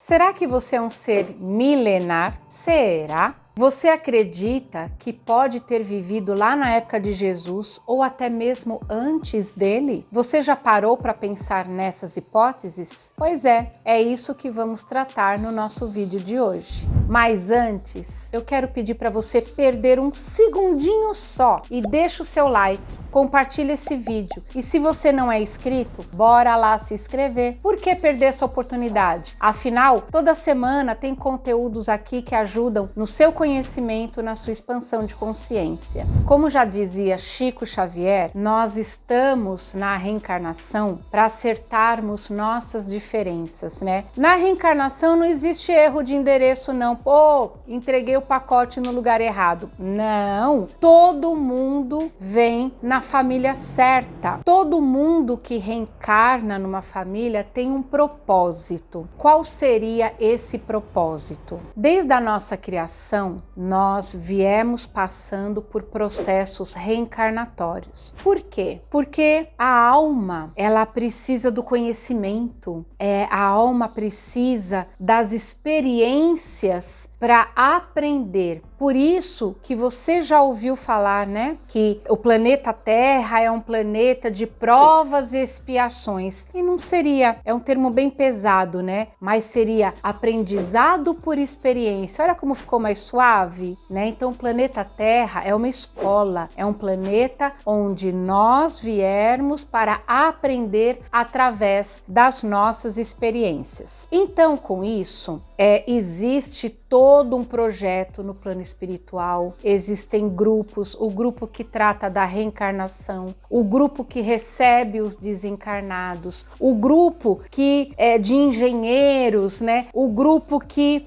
Será que você é um ser milenar? Será? Você acredita que pode ter vivido lá na época de Jesus ou até mesmo antes dele? Você já parou para pensar nessas hipóteses? Pois é isso que vamos tratar no nosso vídeo de hoje. Mas antes, eu quero pedir para você perder um segundinho só e deixa o seu like, compartilha esse vídeo. E se você não é inscrito, bora lá se inscrever. Por que perder essa oportunidade? Afinal, toda semana tem conteúdos aqui que ajudam no seu conhecimento, na sua expansão de consciência. Como já dizia Chico Xavier, nós estamos na reencarnação para acertarmos nossas diferenças, né? Na reencarnação não existe erro de endereço não. Pô, entreguei o pacote no lugar errado. Não, todo mundo vem na família certa. Todo mundo que reencarna numa família tem um propósito. Qual seria esse propósito? Desde a nossa criação, nós viemos passando por processos reencarnatórios. Por quê? Porque a alma, ela precisa do conhecimento, a alma precisa das experiências para aprender. Por isso que você já ouviu falar, né? Que o planeta Terra é um planeta de provas e expiações. E não seria, é um termo bem pesado, né? Mas seria aprendizado por experiência. Olha como ficou mais suave, né? Então o planeta Terra é uma escola, é um planeta onde nós viemos para aprender através das nossas experiências. Então, com isso, existe todo um projeto no plano espiritual, existem grupos, o grupo que trata da reencarnação, o grupo que recebe os desencarnados, o grupo que é de engenheiros, né? O grupo que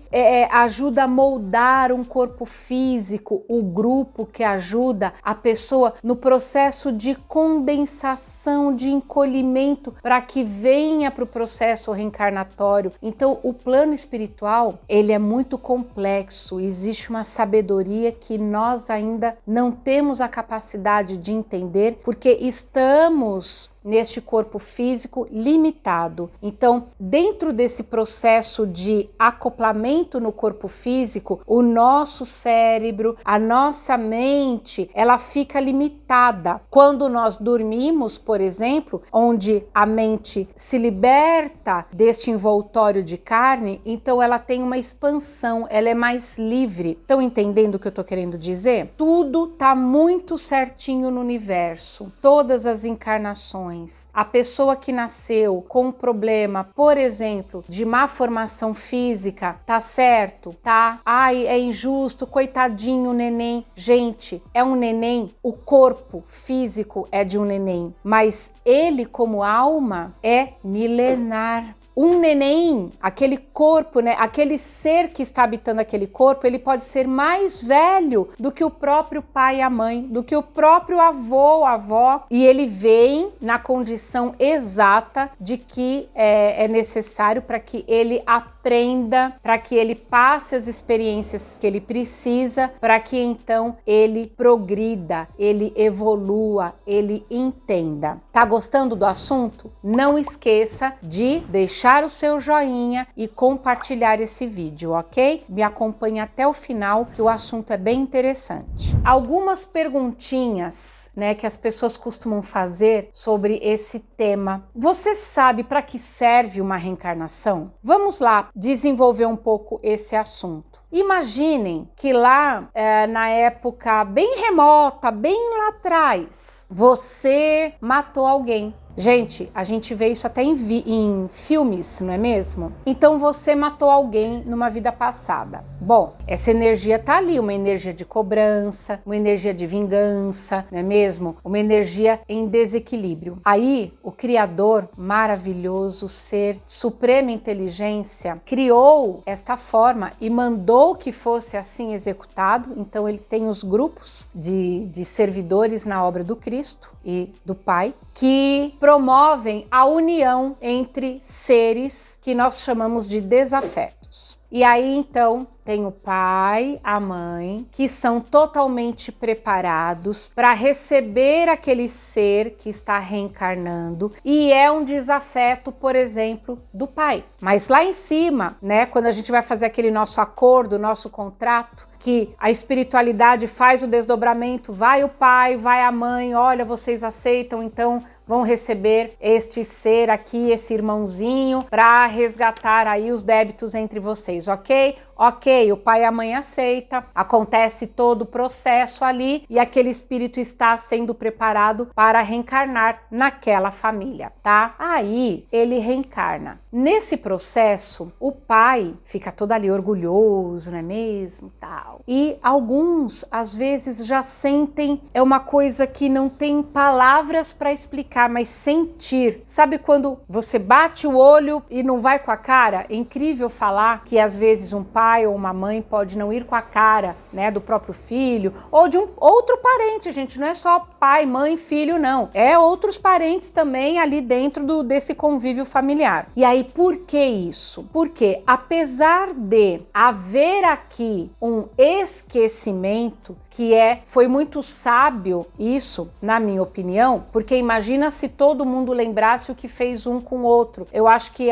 ajuda a moldar um corpo físico, o grupo que ajuda a pessoa no processo de condensação, de encolhimento, para que venha para o processo reencarnatório. Então, o plano espiritual, ele é muito complexo, existe uma sabedoria que nós ainda não temos a capacidade de entender, porque estamos neste corpo físico limitado. Então, dentro desse processo de acoplamento no corpo físico, o nosso cérebro, a nossa mente, ela fica limitada. Quando nós dormimos, por exemplo, onde a mente se liberta deste envoltório de carne, então ela tem uma expansão, ela é mais livre. Estão entendendo o que eu estou querendo dizer? Tudo está muito certinho no universo, todas as encarnações. A pessoa que nasceu com um problema, por exemplo, de má formação física, tá certo? Tá? Ai, é injusto, coitadinho o neném. Gente, é um neném, o corpo físico é de um neném, mas ele como alma é milenar. Um neném, aquele corpo, né, aquele ser que está habitando aquele corpo, ele pode ser mais velho do que o próprio pai e a mãe, do que o próprio avô, a avó, e ele vem na condição exata de que é necessário para que ele aprenda, para que ele passe as experiências que ele precisa, para que então ele progrida, ele evolua, ele entenda. Tá gostando do assunto? Não esqueça de deixar o seu joinha e compartilhar esse vídeo, ok? Me acompanhe até o final, que o assunto é bem interessante. Algumas perguntinhas, né, que as pessoas costumam fazer sobre esse tema. Você sabe para que serve uma reencarnação? Vamos lá desenvolver um pouco esse assunto. Imaginem que lá na época bem remota, bem lá atrás, você matou alguém. Gente, a gente vê isso até em filmes, não é mesmo? Então você matou alguém numa vida passada. Bom, essa energia tá ali, uma energia de cobrança, uma energia de vingança, não é mesmo? Uma energia em desequilíbrio. Aí, o Criador, maravilhoso ser, suprema inteligência, criou esta forma e mandou que fosse assim executado. Então ele tem os grupos de servidores na obra do Cristo e do Pai, que promovem a união entre seres que nós chamamos de desafetos. E aí então tem o pai, a mãe, que são totalmente preparados para receber aquele ser que está reencarnando, e é um desafeto, por exemplo, do pai. Mas lá em cima, né, quando a gente vai fazer aquele nosso acordo, nosso contrato, que a espiritualidade faz o desdobramento, vai o pai, vai a mãe, olha, vocês aceitam, então vão receber este ser aqui, esse irmãozinho, para resgatar aí os débitos entre vocês, ok? Ok, o pai e a mãe aceita, acontece todo o processo ali e aquele espírito está sendo preparado para reencarnar naquela família, tá? Aí ele reencarna. Nesse processo, o pai fica todo ali orgulhoso, não é mesmo? Tal. E alguns, às vezes, já sentem, é uma coisa que não tem palavras para explicar, mas sentir. Sabe quando você bate o olho e não vai com a cara? É incrível falar que às vezes um pai ou uma mãe pode não ir com a cara, né, do próprio filho ou de um outro parente, gente, não é só pai, mãe, filho, não. É outros parentes também ali dentro desse convívio familiar. E aí, por que isso? Porque apesar de haver aqui um esquecimento, que foi muito sábio isso, na minha opinião, porque imagina se todo mundo lembrasse o que fez um com o outro. Eu acho que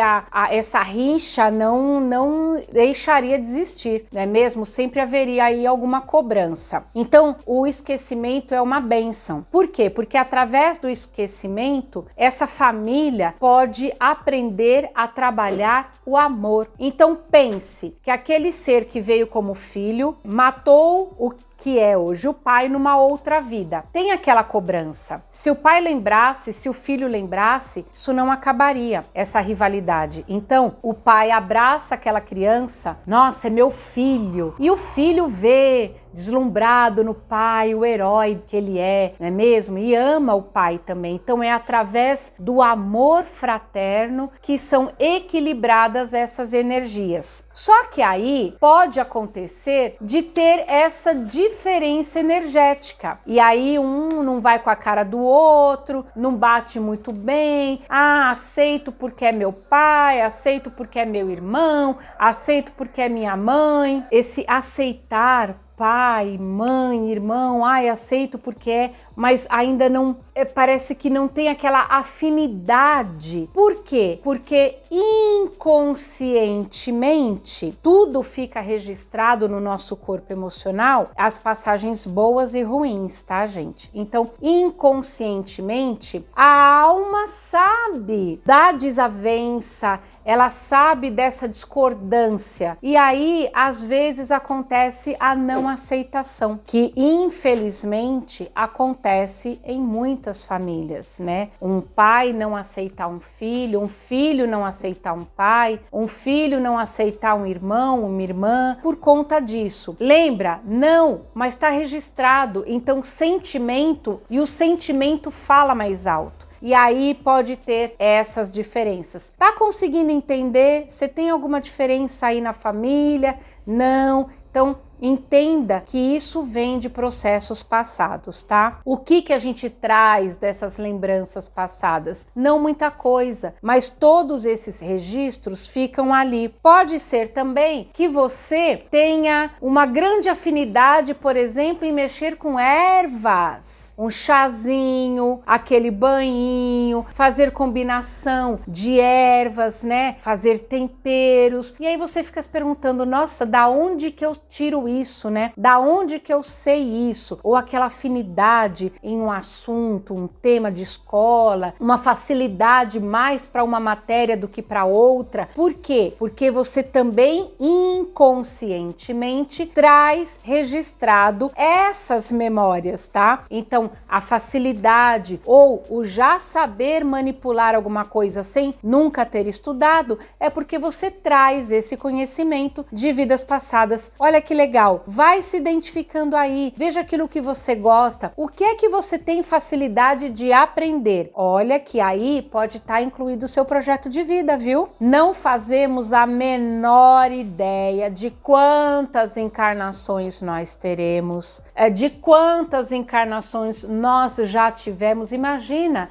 essa rixa não deixaria de existir, não é mesmo? Sempre haveria aí alguma cobrança. Então, o esquecimento é uma bênção. Por quê? Porque através do esquecimento, essa família pode aprender a trabalhar o amor. Então, pense que aquele ser que veio como filho matou o que é hoje o pai numa outra vida. Tem aquela cobrança. Se o pai lembrasse, se o filho lembrasse, isso não acabaria, essa rivalidade. Então, o pai abraça aquela criança, nossa, é meu filho. E o filho vê deslumbrado no pai, o herói que ele é, não é mesmo? E ama o pai também. Então é através do amor fraterno que são equilibradas essas energias. Só que aí pode acontecer de ter essa diferença energética. E aí um não vai com a cara do outro, não bate muito bem. Ah, aceito porque é meu pai, aceito porque é meu irmão, aceito porque é minha mãe. Esse aceitar pai, mãe, irmão, ai, aceito porque é, mas ainda não, parece que não tem aquela afinidade. Por quê? Porque inconscientemente tudo fica registrado no nosso corpo emocional, as passagens boas e ruins, tá, gente? Então, inconscientemente, a alma sabe da desavença, ela sabe dessa discordância. E aí, às vezes, acontece a não aceitação, que infelizmente acontece em muitas famílias, né? Um pai não aceitar um filho não aceitar um pai, um filho não aceitar um irmão, uma irmã, por conta disso. Lembra? Não, mas está registrado. Então, sentimento, e o sentimento fala mais alto. E aí pode ter essas diferenças. Tá conseguindo entender? Você tem alguma diferença aí na família? Não? Então, entenda que isso vem de processos passados, tá? O que a gente traz dessas lembranças passadas? Não muita coisa, mas todos esses registros ficam ali. Pode ser também que você tenha uma grande afinidade, por exemplo, em mexer com ervas, um chazinho, aquele banhinho, fazer combinação de ervas, né? Fazer temperos. E aí você fica se perguntando, nossa, da onde que eu tiro isso, né? Da onde que eu sei isso? Ou aquela afinidade em um assunto, um tema de escola, uma facilidade mais para uma matéria do que para outra. Por quê? Porque você também inconscientemente traz registrado essas memórias, tá? Então, a facilidade ou o já saber manipular alguma coisa sem nunca ter estudado é porque você traz esse conhecimento de vidas passadas. Olha que legal. Vai se identificando aí, veja aquilo que você gosta, o que é que você tem facilidade de aprender. Olha que aí pode estar incluído o seu projeto de vida, viu? Não fazemos a menor ideia de quantas encarnações nós teremos, de quantas encarnações nós já tivemos. Imagina,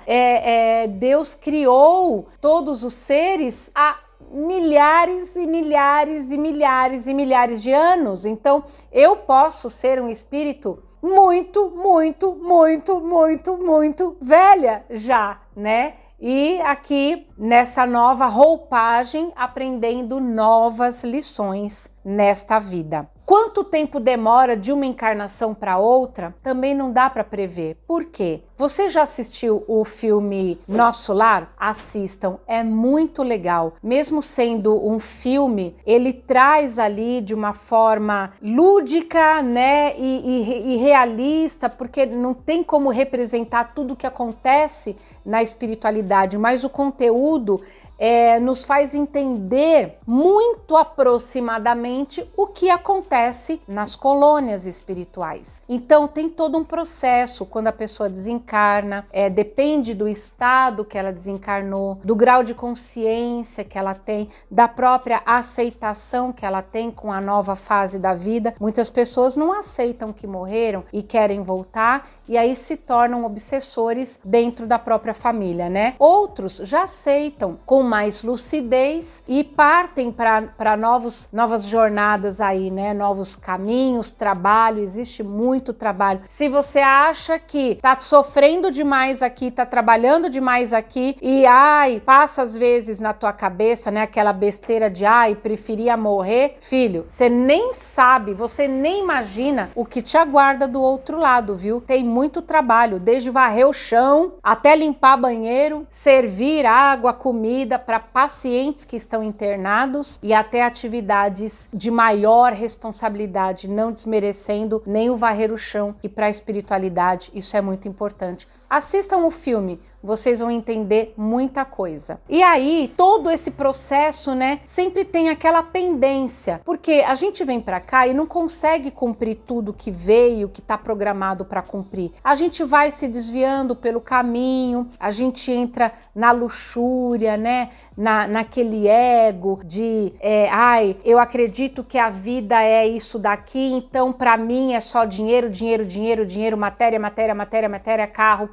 Deus criou todos os seres há milhares e milhares e milhares e milhares de anos. Então, eu posso ser um espírito muito, muito, muito, muito, muito velha já, né? E aqui nessa nova roupagem, aprendendo novas lições nesta vida. Quanto tempo demora de uma encarnação para outra, também não dá para prever. Por quê? Você já assistiu o filme Nosso Lar? Assistam, é muito legal. Mesmo sendo um filme, ele traz ali de uma forma lúdica, né, e realista, porque não tem como representar tudo o que acontece na espiritualidade, mas o conteúdo nos faz entender muito aproximadamente o que acontece nas colônias espirituais. Então tem todo um processo quando a pessoa desencarna, depende do estado que ela desencarnou, do grau de consciência que ela tem, da própria aceitação que ela tem com a nova fase da vida. Muitas pessoas não aceitam que morreram e querem voltar e aí se tornam obsessores dentro da própria família, né? Outros já aceitam com mais lucidez e partem para novas jornadas aí, né? Novos caminhos, trabalho, existe muito trabalho. Se você acha que tá sofrendo demais aqui, tá trabalhando demais aqui e passa às vezes na tua cabeça, né? Aquela besteira de preferia morrer, filho, você nem sabe, você nem imagina o que te aguarda do outro lado, viu? Tem muito trabalho, desde varrer o chão até limpar banheiro, servir água, comida para pacientes que estão internados e até atividades de maior responsabilidade, não desmerecendo nem o varrer o chão, e para a espiritualidade isso é muito importante. Assistam o filme, vocês vão entender muita coisa. E aí, todo esse processo, né, sempre tem aquela pendência, porque a gente vem para cá e não consegue cumprir tudo que veio, que está programado para cumprir. A gente vai se desviando pelo caminho, a gente entra na luxúria, né, naquele ego de, eu acredito que a vida é isso daqui, então para mim é só dinheiro, dinheiro, dinheiro, dinheiro, matéria, matéria, matéria, matéria, carro,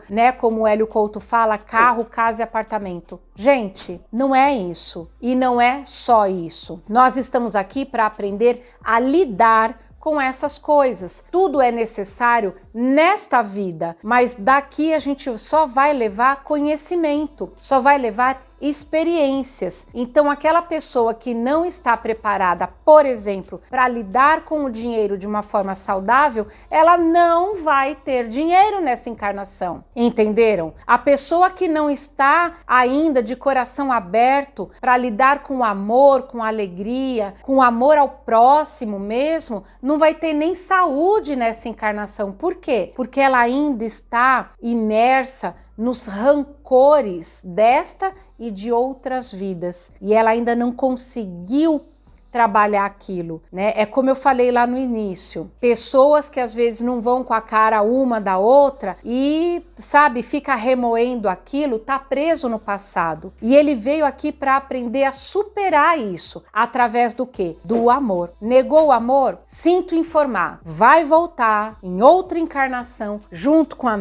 né? Como o Hélio Couto fala, carro, casa e apartamento. Gente, não é isso. E não é só isso. Nós estamos aqui para aprender a lidar com essas coisas. Tudo é necessário nesta vida, mas daqui a gente só vai levar conhecimento, só vai levar experiências. Então aquela pessoa que não está preparada, por exemplo, para lidar com o dinheiro de uma forma saudável, ela não vai ter dinheiro nessa encarnação. Entenderam? A pessoa que não está ainda de coração aberto para lidar com o amor, com a alegria, com o amor ao próximo mesmo, não vai ter nem saúde nessa encarnação. Por quê? Porque ela ainda está imersa nos rancores desta e de outras vidas, e ela ainda não conseguiu trabalhar aquilo, né? É como eu falei lá no início, pessoas que às vezes não vão com a cara uma da outra e, sabe, fica remoendo aquilo, tá preso no passado. E ele veio aqui para aprender a superar isso, através do quê? Do amor. Negou o amor? Sinto informar, vai voltar em outra encarnação, junto com o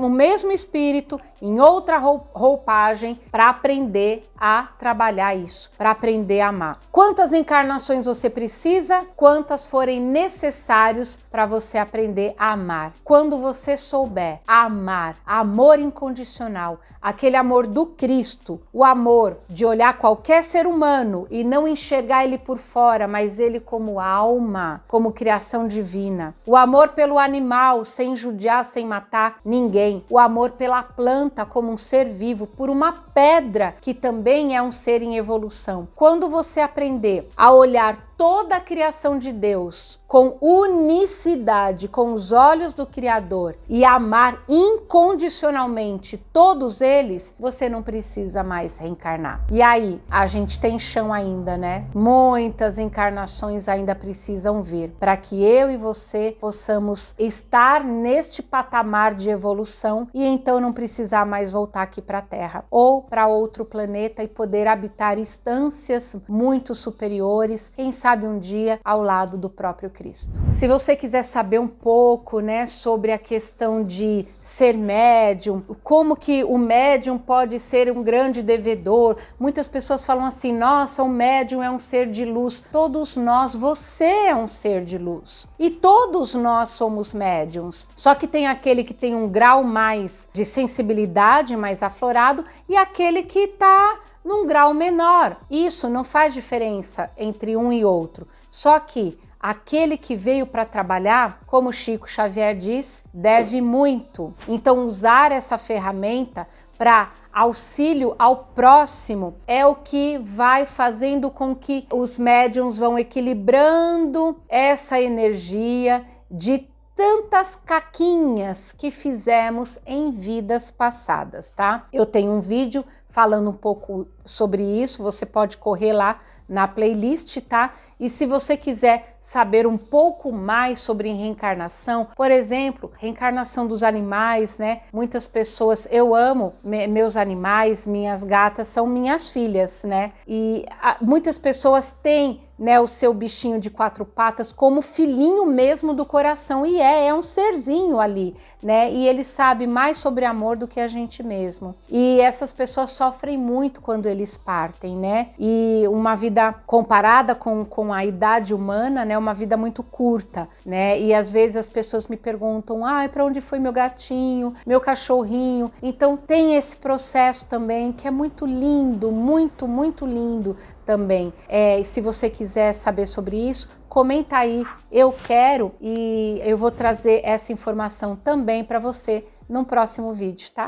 mesmo espírito, em outra roupagem, para aprender a trabalhar isso, para aprender a amar. Quantas encarnações você precisa? Quantas forem necessários para você aprender a amar. Quando você souber amar, amor incondicional, aquele amor do Cristo, o amor de olhar qualquer ser humano e não enxergar ele por fora, mas ele como alma, como criação divina. O amor pelo animal, sem judiar, sem matar ninguém. O amor pela planta como um ser vivo, por uma pedra que também é um ser em evolução. Quando você aprender a olhar toda a criação de Deus com unicidade, com os olhos do Criador, e amar incondicionalmente todos eles, você não precisa mais reencarnar. E aí, a gente tem chão ainda, né? Muitas encarnações ainda precisam vir para que eu e você possamos estar neste patamar de evolução e então não precisar mais voltar aqui para a Terra ou para outro planeta e poder habitar instâncias muito superiores, quem sabe sabe um dia ao lado do próprio Cristo. Se você quiser saber um pouco, né, sobre a questão de ser médium, como que o médium pode ser um grande devedor, muitas pessoas falam assim, nossa, o médium é um ser de luz. Todos nós, você é um ser de luz. E todos nós somos médiums. Só que tem aquele que tem um grau mais de sensibilidade, mais aflorado, e aquele que está num grau menor. Isso não faz diferença entre um e outro. Só que aquele que veio para trabalhar, como Chico Xavier diz, deve muito. Então usar essa ferramenta para auxílio ao próximo é o que vai fazendo com que os médiums vão equilibrando essa energia de tantas caquinhas que fizemos em vidas passadas, tá? Eu tenho um vídeo falando um pouco sobre isso, você pode correr lá na playlist, tá? E se você quiser saber um pouco mais sobre reencarnação, por exemplo, reencarnação dos animais, né? Muitas pessoas, eu amo meus animais, minhas gatas são minhas filhas, né? E muitas pessoas têm, né, o seu bichinho de 4 patas como filhinho mesmo do coração, e é um serzinho ali, né? E ele sabe mais sobre amor do que a gente mesmo. E essas pessoas sofrem muito quando eles partem, né? E uma vida comparada com a idade humana, né? Uma vida muito curta, né? E às vezes as pessoas me perguntam, ai, para onde foi meu gatinho, meu cachorrinho? Então tem esse processo também que é muito lindo, muito, muito lindo também. E se você quiser saber sobre isso, comenta aí, eu quero, e eu vou trazer essa informação também para você num próximo vídeo, tá?